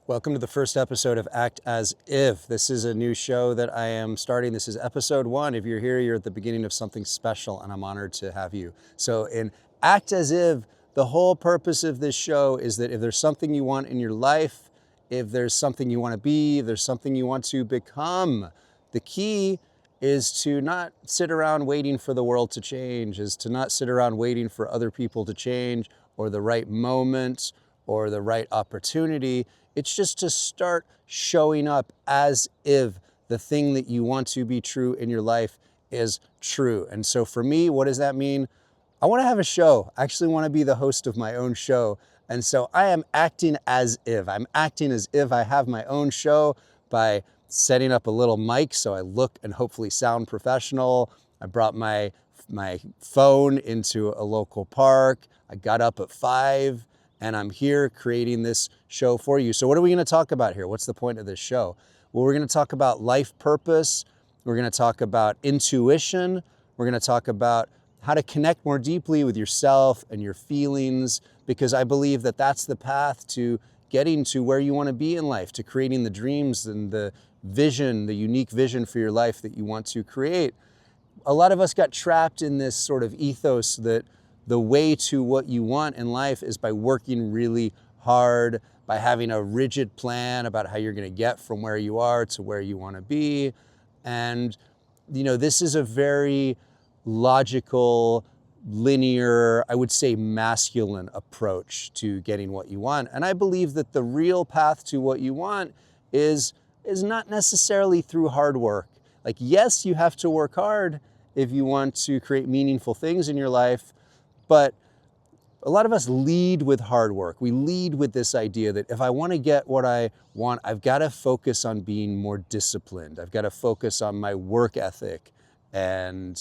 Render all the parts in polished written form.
Welcome to the first episode of Act As If. This is a new show that I am starting. This is episode 1. If you're here, you're at the beginning of something special, and I'm honored to have you. So in Act As If, the whole purpose of this show is that if there's something you want in your life, if there's something you want to be, if there's something you want to become, the key is to not sit around waiting for the world to change, is to not sit around waiting for other people to change or the right moment or the right opportunity. It's just to start showing up as if the thing that you want to be true in your life is true. And so for me, what does that mean? I want to have a show. I actually want to be the host of my own show. And so I am acting as if. I'm acting as if I have my own show by setting up a little mic so I look and hopefully sound professional. I brought my phone into a local park. I got up at 5 and I'm here creating this show for you. So what are we going to talk about here? What's the point of this show? Well, we're going to talk about life purpose. We're going to talk about intuition. We're going to talk about how to connect more deeply with yourself and your feelings, because I believe that that's the path to getting to where you want to be in life, to creating the dreams and the vision, the unique vision for your life that you want to create. A lot of us got trapped in this sort of ethos that the way to what you want in life is by working really hard, by having a rigid plan about how you're going to get from where you are to where you want to be. And, this is a very logical, linear, I would say masculine approach to getting what you want. And I believe that the real path to what you want is not necessarily through hard work. Like, yes, you have to work hard if you want to create meaningful things in your life, but a lot of us lead with hard work. We lead with this idea that if I want to get what I want, I've got to focus on being more disciplined. I've got to focus on my work ethic and,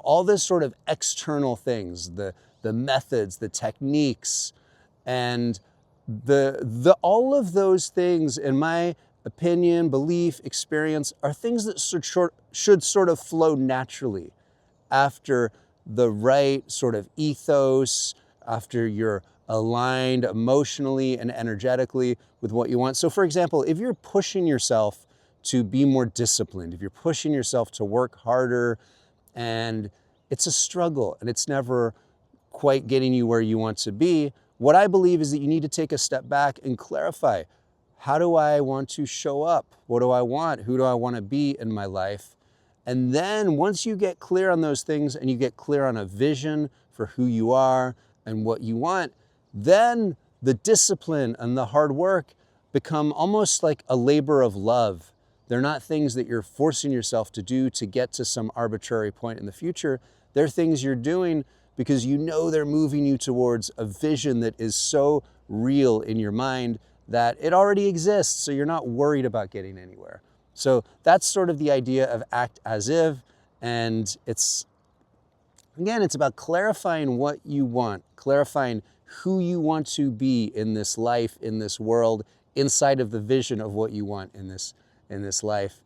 all this sort of external things, the methods, the techniques, and the all of those things, in my opinion, belief, experience, are things that should sort of flow naturally after the right sort of ethos, after you're aligned emotionally and energetically with what you want. So for example, if you're pushing yourself to be more disciplined, if you're pushing yourself to work harder, and it's a struggle and it's never quite getting you where you want to be, what I believe is that you need to take a step back and clarify, how do I want to show up? What do I want? Who do I want to be in my life? And then once you get clear on those things and you get clear on a vision for who you are and what you want, then the discipline and the hard work become almost like a labor of love. They're not things that you're forcing yourself to do to get to some arbitrary point in the future. They're things you're doing because you know they're moving you towards a vision that is so real in your mind that it already exists, so you're not worried about getting anywhere. So that's sort of the idea of act as if, and it's about clarifying what you want, clarifying who you want to be in this life, in this world, inside of the vision of what you want in this life,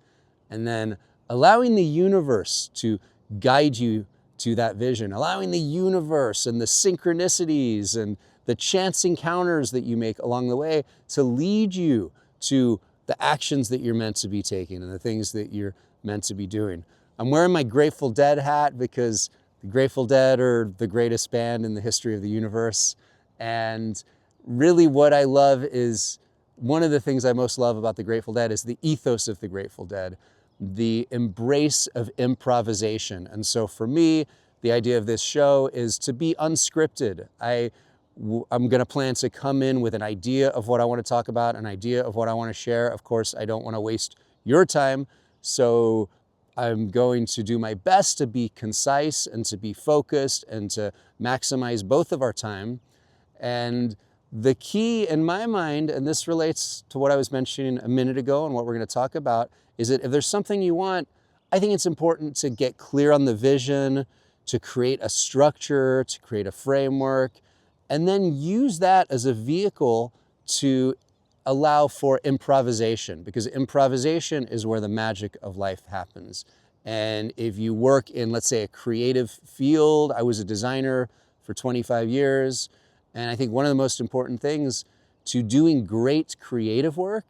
and then allowing the universe to guide you to that vision, allowing the universe and the synchronicities and the chance encounters that you make along the way to lead you to the actions that you're meant to be taking and the things that you're meant to be doing. I'm wearing my Grateful Dead hat because the Grateful Dead are the greatest band in the history of the universe. And really what I love is, one of the things I most love about the Grateful Dead is the ethos of the Grateful Dead, the embrace of improvisation. And so for me, the idea of this show is to be unscripted. I'm going to plan to come in with an idea of what I want to talk about, an idea of what I want to share. Of course, I don't want to waste your time, so I'm going to do my best to be concise and to be focused and to maximize both of our time. And the key in my mind, and this relates to what I was mentioning a minute ago and what we're going to talk about, is that if there's something you want, I think it's important to get clear on the vision, to create a structure, to create a framework, and then use that as a vehicle to allow for improvisation, because improvisation is where the magic of life happens. And if you work in, let's say, a creative field, I was a designer for 25 years, and I think one of the most important things to doing great creative work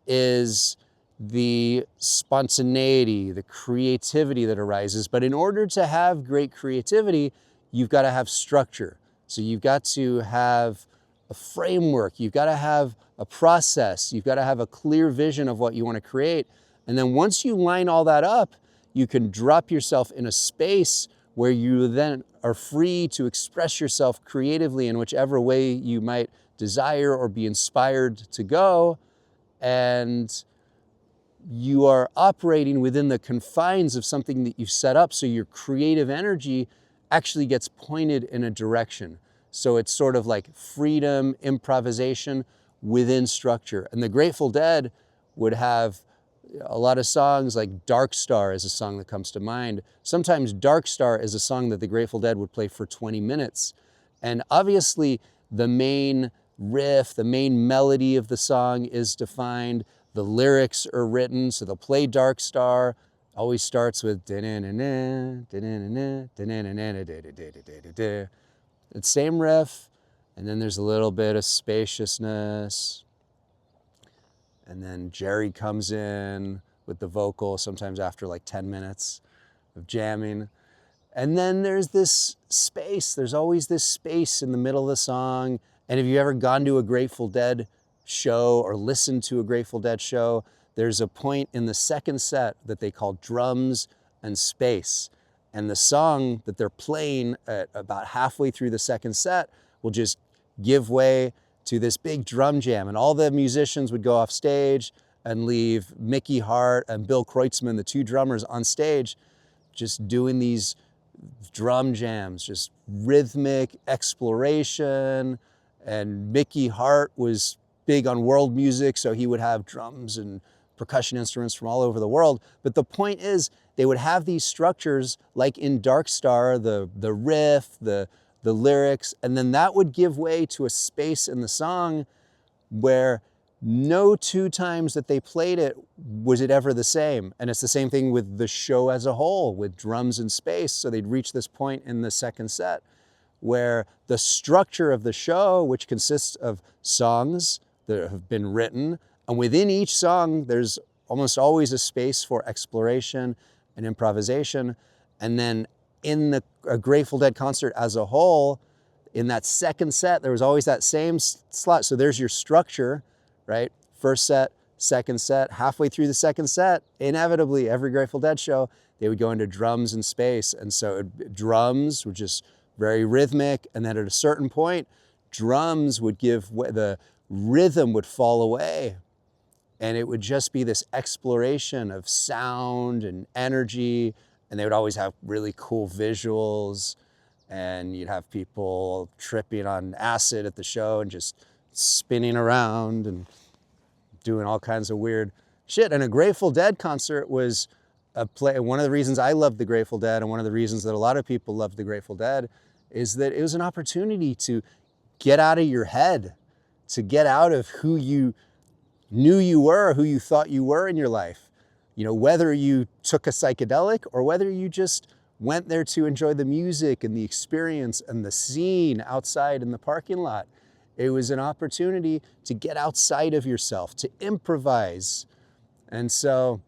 is the spontaneity, the creativity that arises. But in order to have great creativity, you've got to have structure. So you've got to have a framework, you've got to have a process, you've got to have a clear vision of what you want to create. And then once you line all that up, you can drop yourself in a space where you then are free to express yourself creatively in whichever way you might desire or be inspired to go. And you are operating within the confines of something that you've set up, so your creative energy actually gets pointed in a direction. So it's sort of like freedom, improvisation within structure. And the Grateful Dead would have a lot of songs, like Dark Star is a song that comes to mind. Sometimes Dark Star is a song that the Grateful Dead would play for 20 minutes. And obviously the main riff, the main melody of the song is defined. The lyrics are written, so they'll play Dark Star. Always starts with the same riff, and then there's a little bit of spaciousness. And then Jerry comes in with the vocal, sometimes after like 10 minutes of jamming. And then there's this space. There's always this space in the middle of the song. And if you've ever gone to a Grateful Dead show or listened to a Grateful Dead show, there's a point in the second set that they call drums and space. And the song that they're playing at about halfway through the second set will just give way to this big drum jam. And all the musicians would go off stage and leave Mickey Hart and Bill Kreutzmann, the two drummers, on stage, just doing these drum jams, just rhythmic exploration. And Mickey Hart was big on world music, so he would have drums and percussion instruments from all over the world. But the point is, they would have these structures, like in Dark Star, the riff, the lyrics, and then that would give way to a space in the song where no two times that they played it was it ever the same. And it's the same thing with the show as a whole, with drums and space. So they'd reach this point in the second set where the structure of the show, which consists of songs that have been written, and within each song, there's almost always a space for exploration and improvisation. And then in a Grateful Dead concert as a whole, in that second set, there was always that same slot. So there's your structure, right? First set, second set, halfway through the second set, inevitably, every Grateful Dead show, they would go into drums and space. And so drums were just very rhythmic. And then at a certain point, drums would give way, the rhythm would fall away. And it would just be this exploration of sound and energy. And they would always have really cool visuals. And you'd have people tripping on acid at the show and just spinning around and doing all kinds of weird shit. And a Grateful Dead concert was one of the reasons I loved the Grateful Dead, and one of the reasons that a lot of people loved the Grateful Dead, is that it was an opportunity to get out of your head, to get out of who you knew you were, who you thought you were in your life. You know, whether you took a psychedelic or whether you just went there to enjoy the music and the experience and the scene outside in the parking lot. It was an opportunity to get outside of yourself, to improvise. And so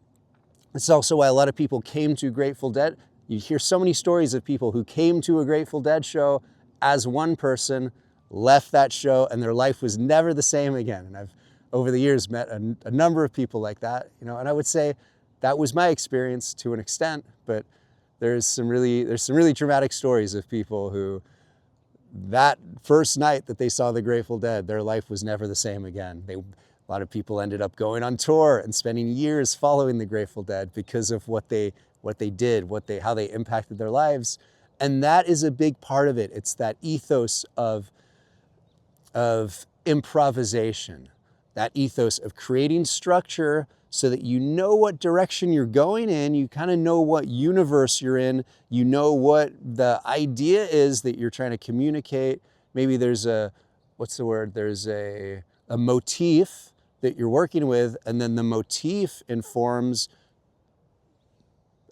it's also why a lot of people came to Grateful Dead. You hear so many stories of people who came to a Grateful Dead show as one person, left that show, and their life was never the same again. And I've, over the years, met a number of people like that, you know, and I would say that was my experience to an extent, but there's some really dramatic stories of people who, that first night that they saw the Grateful Dead, their life was never the same again. A lot of people ended up going on tour and spending years following the Grateful Dead because of what they did, how they impacted their lives. And that is a big part of it. It's that ethos of improvisation, that ethos of creating structure so that you know what direction you're going in, you kind of know what universe you're in, you know what the idea is that you're trying to communicate. Maybe there's there's a motif that you're working with, and then the motif informs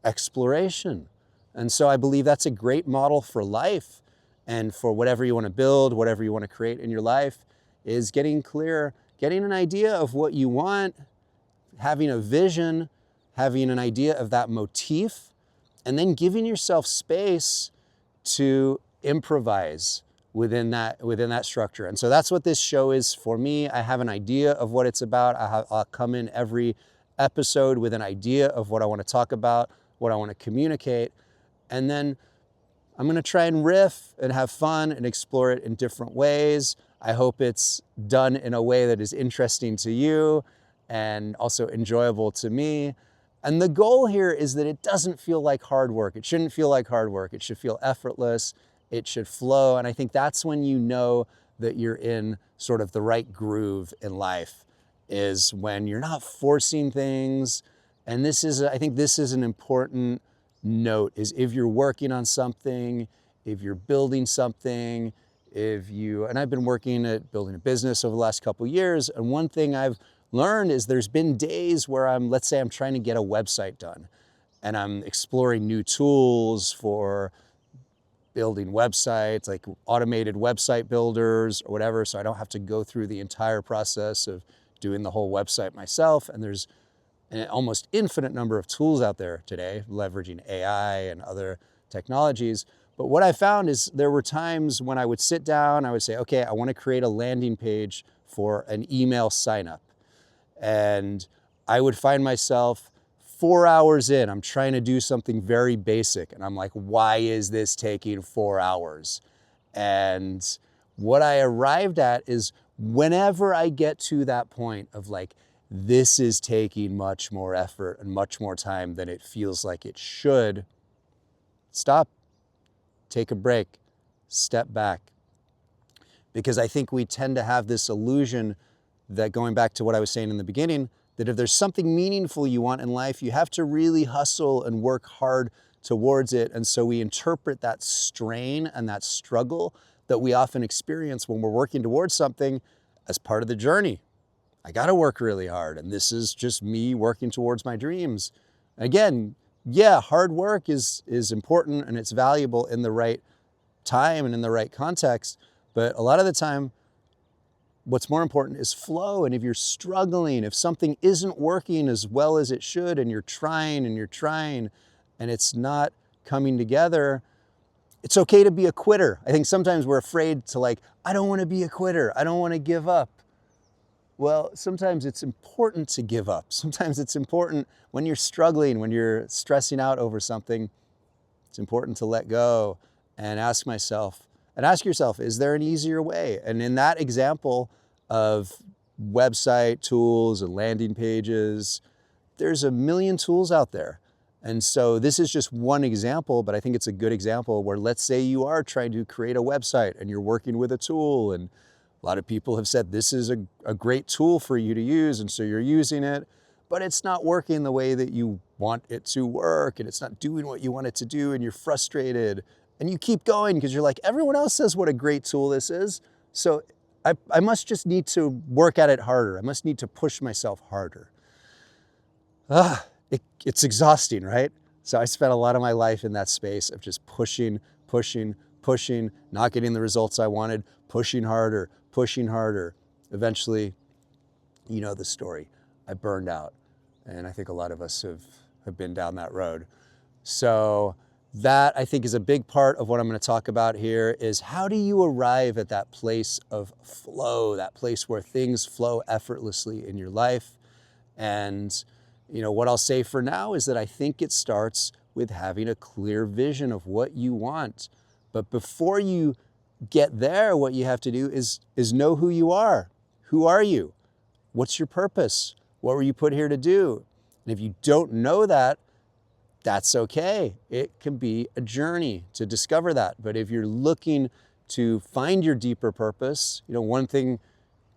exploration. And so I believe that's a great model for life and for whatever you want to build, whatever you want to create in your life, is getting clear, getting an idea of what you want, having a vision, having an idea of that motif, and then giving yourself space to improvise within that structure. And so that's what this show is for me. I have an idea of what it's about. I'll come in every episode with an idea of what I want to talk about, what I want to communicate, and then I'm going to try and riff and have fun and explore it in different ways. I hope it's done in a way that is interesting to you and also enjoyable to me. And the goal here is that it doesn't feel like hard work. It shouldn't feel like hard work. It should feel effortless. It should flow. And I think that's when you know that you're in sort of the right groove in life, is when you're not forcing things. And I think this is an important note, is if you're working on something, if you're building something, and I've been working at building a business over the last couple of years. And one thing I've learned is there's been days where let's say I'm trying to get a website done and I'm exploring new tools for building websites, like automated website builders or whatever, so I don't have to go through the entire process of doing the whole website myself. And there's an almost infinite number of tools out there today, leveraging AI and other technologies. But what I found is there were times when I would sit down, I would say, okay, I want to create a landing page for an email sign-up. And I would find myself 4 hours in, I'm trying to do something very basic. And I'm like, why is this taking 4 hours? And what I arrived at is whenever I get to that point of like, this is taking much more effort and much more time than it feels like it should, stop, take a break, step back. Because I think we tend to have this illusion that, going back to what I was saying in the beginning, that if there's something meaningful you want in life, you have to really hustle and work hard towards it. And so we interpret that strain and that struggle that we often experience when we're working towards something as part of the journey. I got to work really hard, and this is just me working towards my dreams. Again, yeah, hard work is important and it's valuable in the right time and in the right context. But a lot of the time, what's more important is flow. And if you're struggling, if something isn't working as well as it should, and you're trying and it's not coming together, it's okay to be a quitter. I think sometimes we're afraid to I don't want to be a quitter. I don't want to give up. Well, sometimes it's important to give up. Sometimes it's important when you're struggling, when you're stressing out over something, it's important to let go and ask yourself, is there an easier way? And in that example of website tools and landing pages, there's a million tools out there. And so this is just one example, but I think it's a good example where, let's say you are trying to create a website and you're working with a tool, and a lot of people have said this is a great tool for you to use, and so you're using it, but it's not working the way that you want it to work, and it's not doing what you want it to do, and you're frustrated, and you keep going because you're like, everyone else says what a great tool this is, so I must just need to work at it harder. I must need to push myself harder. It's exhausting, right? So I spent a lot of my life in that space of just pushing, not getting the results I wanted, pushing harder. Eventually, you know the story. I burned out. And I think a lot of us have been down that road. So that, I think, is a big part of what I'm going to talk about here, is how do you arrive at that place of flow, that place where things flow effortlessly in your life. And what I'll say for now is that I think it starts with having a clear vision of what you want. But before you get there, what you have to do is know who you are. Who are you? What's your purpose? What were you put here to do? And if you don't know that, that's okay. It can be a journey to discover that. But if you're looking to find your deeper purpose, one thing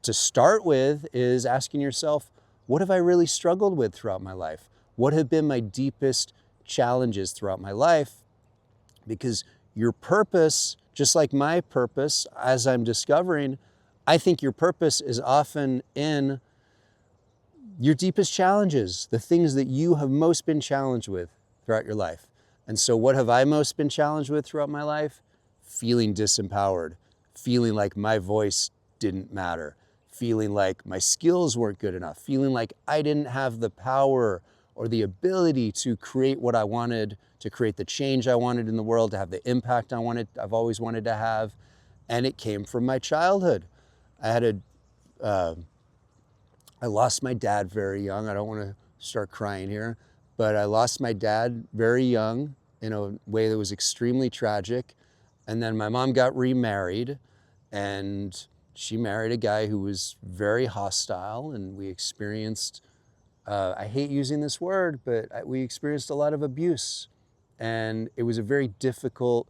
to start with is asking yourself, what have I really struggled with throughout my life? What have been my deepest challenges throughout my life? Because your purpose, just like my purpose, as I'm discovering, I think your purpose is often in your deepest challenges, the things that you have most been challenged with throughout your life. And so what have I most been challenged with throughout my life? Feeling disempowered, feeling like my voice didn't matter, feeling like my skills weren't good enough, feeling like I didn't have the power or the ability to create what I wanted, to create the change I wanted in the world, to have the impact I've always wanted to have. And it came from my childhood. I lost my dad very young. I don't want to start crying here, but I lost my dad very young in a way that was extremely tragic. And then my mom got remarried, and she married a guy who was very hostile, and we experienced, I hate using this word, but we experienced a lot of abuse. And it was a very difficult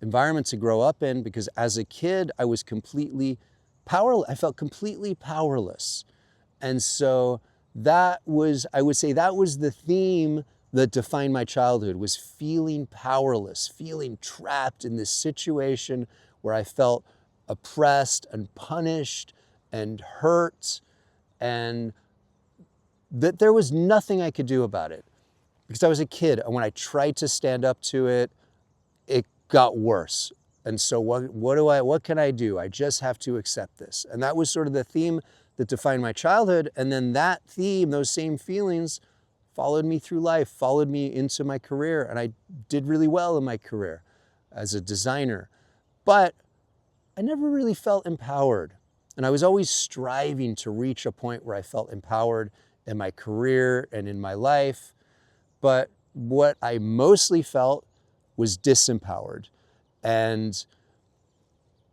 environment to grow up in, because as a kid, I was completely powerless. I felt completely powerless. And so that was, I would say that was the theme that defined my childhood, was feeling powerless, feeling trapped in this situation where I felt oppressed and punished and hurt, and that there was nothing I could do about it. Because I was a kid, and when I tried to stand up to it, it got worse. And so what can I do? I just have to accept this. And that was sort of the theme that defined my childhood. And then that theme, those same feelings, followed me through life, followed me into my career. And I did really well in my career as a designer. But I never really felt empowered. And I was always striving to reach a point where I felt empowered in my career and in my life. But what I mostly felt was disempowered. And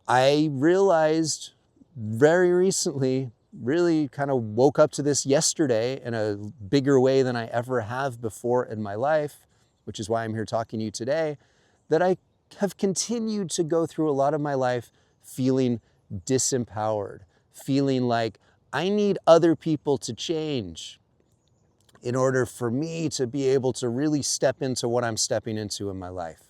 I realized very recently, really kind of woke up to this yesterday in a bigger way than I ever have before in my life, which is why I'm here talking to you today, that I have continued to go through a lot of my life feeling disempowered, feeling like I need other people to change in order for me to be able to really step into what I'm stepping into in my life.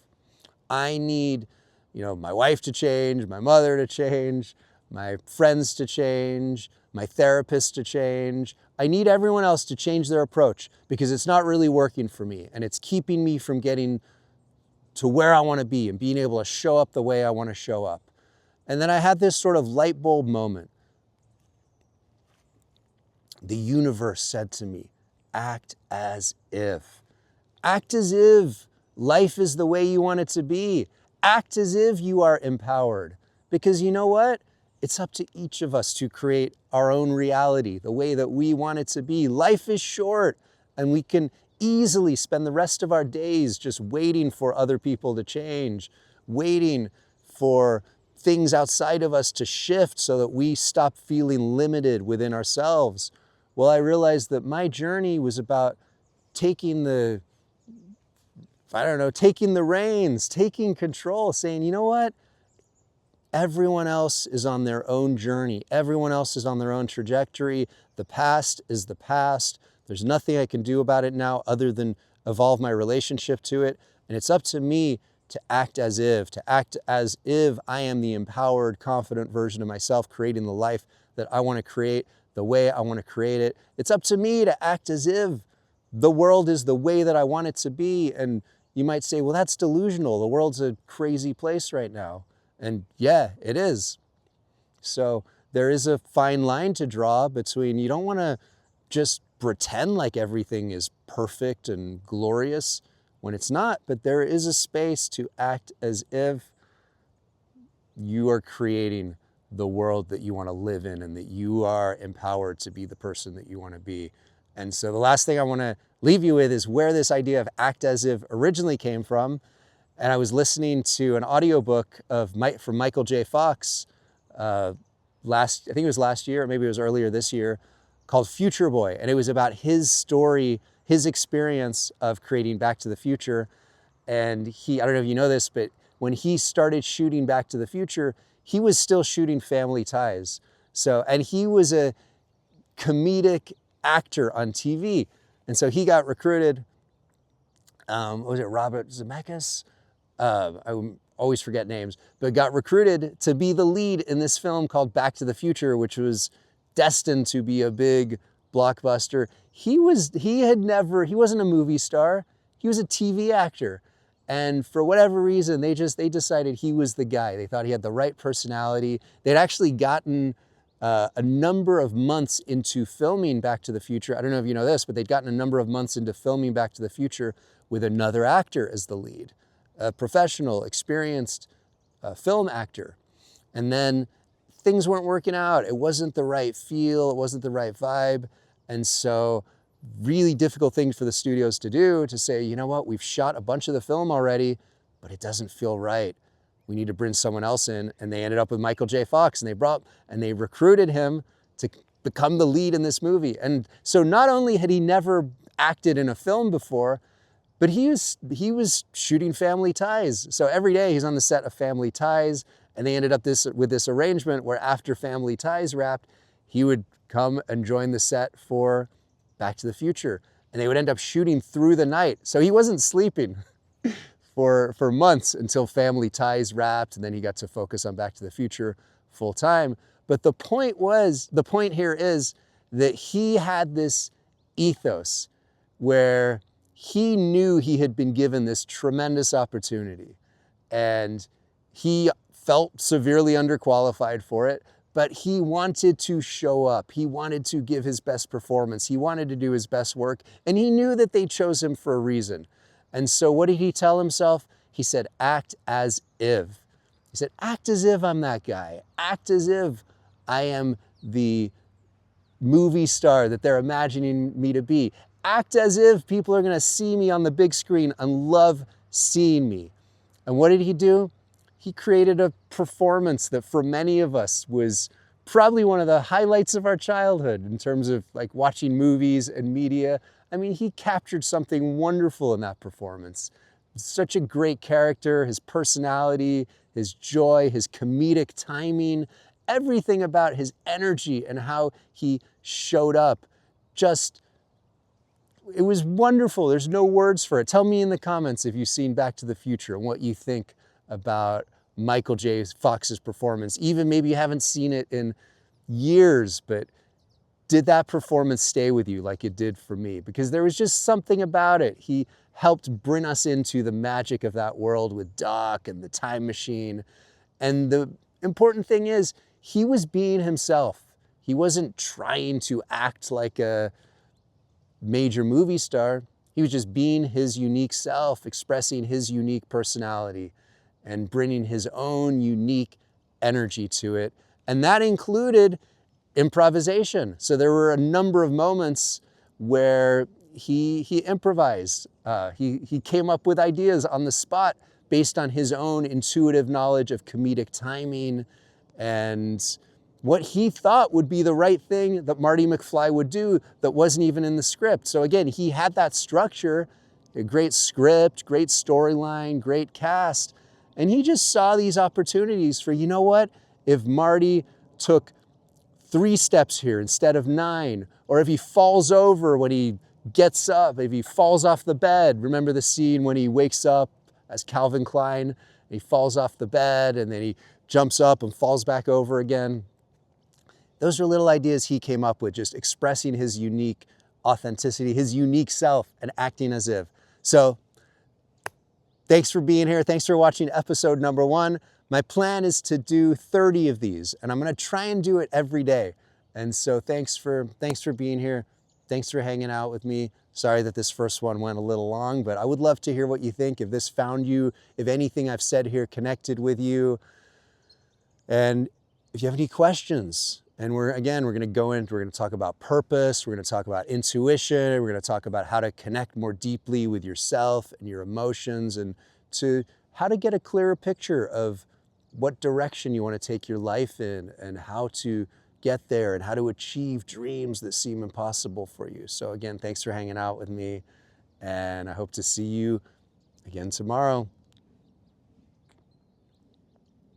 I need, my wife to change, my mother to change, my friends to change, my therapist to change. I need everyone else to change their approach, because it's not really working for me, and it's keeping me from getting to where I want to be and being able to show up the way I want to show up. And then I had this sort of light bulb moment. The universe said to me, act as if. Act as if life is the way you want it to be. Act as if you are empowered. Because you know what? It's up to each of us to create our own reality, the way that we want it to be. Life is short, and we can easily spend the rest of our days just waiting for other people to change, waiting for things outside of us to shift so that we stop feeling limited within ourselves. Well, I realized that my journey was about taking the reins, taking control, saying, you know what? Everyone else is on their own journey. Everyone else is on their own trajectory. The past is the past. There's nothing I can do about it now other than evolve my relationship to it. And it's up to me to act as if I am the empowered, confident version of myself, creating the life that I want to create, the way I want to create it. It's up to me to act as if the world is the way that I want it to be. And you might say, well, that's delusional. The world's a crazy place right now. And yeah, it is. So there is a fine line to draw between, you don't want to just pretend like everything is perfect and glorious when it's not, but there is a space to act as if you are creating the world that you want to live in and that you are empowered to be the person that you want to be. And so the last thing I want to leave you with is where this idea of act as if originally came from. And I was listening to an audiobook from Michael J. Fox I think it was last year, or maybe it was earlier this year, called Future Boy. And it was about his story, his experience of creating Back to the Future. And I don't know if you know this, but when he started shooting Back to the Future, he was still shooting Family Ties. And he was a comedic actor on TV. And so he got recruited, was it Robert Zemeckis? I always forget names, but got recruited to be the lead in this film called Back to the Future, which was destined to be a big blockbuster. He wasn't a movie star. He was a TV actor. And for whatever reason, they decided he was the guy. They thought he had the right personality. They'd actually gotten a number of months into filming Back to the Future. I don't know if you know this, but they'd gotten a number of months into filming Back to the Future with another actor as the lead, a professional, experienced film actor. And then things weren't working out. It wasn't the right feel. It wasn't the right vibe. And so really difficult thing for the studios to do, to say, you know what, we've shot a bunch of the film already, but it doesn't feel right. We need to bring someone else in. And they ended up with Michael J. Fox, and they recruited him to become the lead in this movie. And so not only had he never acted in a film before, but he was shooting Family Ties. So every day he's on the set of Family Ties, and they ended up with this arrangement where after Family Ties wrapped, he would come and join the set for Back to the Future. And they would end up shooting through the night. So he wasn't sleeping for months until Family Ties wrapped, and then he got to focus on Back to the Future full time. But the point here is that he had this ethos where he knew he had been given this tremendous opportunity, and he felt severely underqualified for it, but he wanted to show up. He wanted to give his best performance. He wanted to do his best work, and he knew that they chose him for a reason. And so what did he tell himself? He said, act as if. He said, act as if I'm that guy. Act as if I am the movie star that they're imagining me to be. Act as if people are going to see me on the big screen and love seeing me. And what did he do? He created a performance that for many of us was probably one of the highlights of our childhood in terms of like watching movies and media. I mean, he captured something wonderful in that performance. Such a great character, his personality, his joy, his comedic timing, everything about his energy and how he showed up. It was wonderful. There's no words for it. Tell me in the comments if you've seen Back to the Future and what you think about Michael J. Fox's performance. Even maybe you haven't seen it in years, but did that performance stay with you like it did for me? Because there was just something about it. He helped bring us into the magic of that world with Doc and the time machine. And the important thing is, he was being himself. He wasn't trying to act like a major movie star. He was just being his unique self, expressing his unique personality and bringing his own unique energy to it. And that included improvisation. So there were a number of moments where he improvised. He came up with ideas on the spot based on his own intuitive knowledge of comedic timing and what he thought would be the right thing that Marty McFly would do that wasn't even in the script. So again, he had that structure, a great script, great storyline, great cast, and he just saw these opportunities for, you know what, if Marty took 3 steps here instead of 9, or if he falls over when he gets up, if he falls off the bed. Remember the scene when he wakes up as Calvin Klein, and he falls off the bed and then he jumps up and falls back over again. Those are little ideas he came up with, just expressing his unique authenticity, his unique self, and acting as if. So thanks for being here. Thanks for watching episode number 1. My plan is to do 30 of these, and I'm going to try and do it every day. And so thanks for being here. Thanks for hanging out with me. Sorry that this first one went a little long, but I would love to hear what you think. If this found you, if anything I've said here connected with you, and if you have any questions. And we're going to talk about purpose. We're going to talk about intuition. We're going to talk about how to connect more deeply with yourself and your emotions, and to how to get a clearer picture of what direction you want to take your life in and how to get there and how to achieve dreams that seem impossible for you. So again, thanks for hanging out with me, and I hope to see you again tomorrow.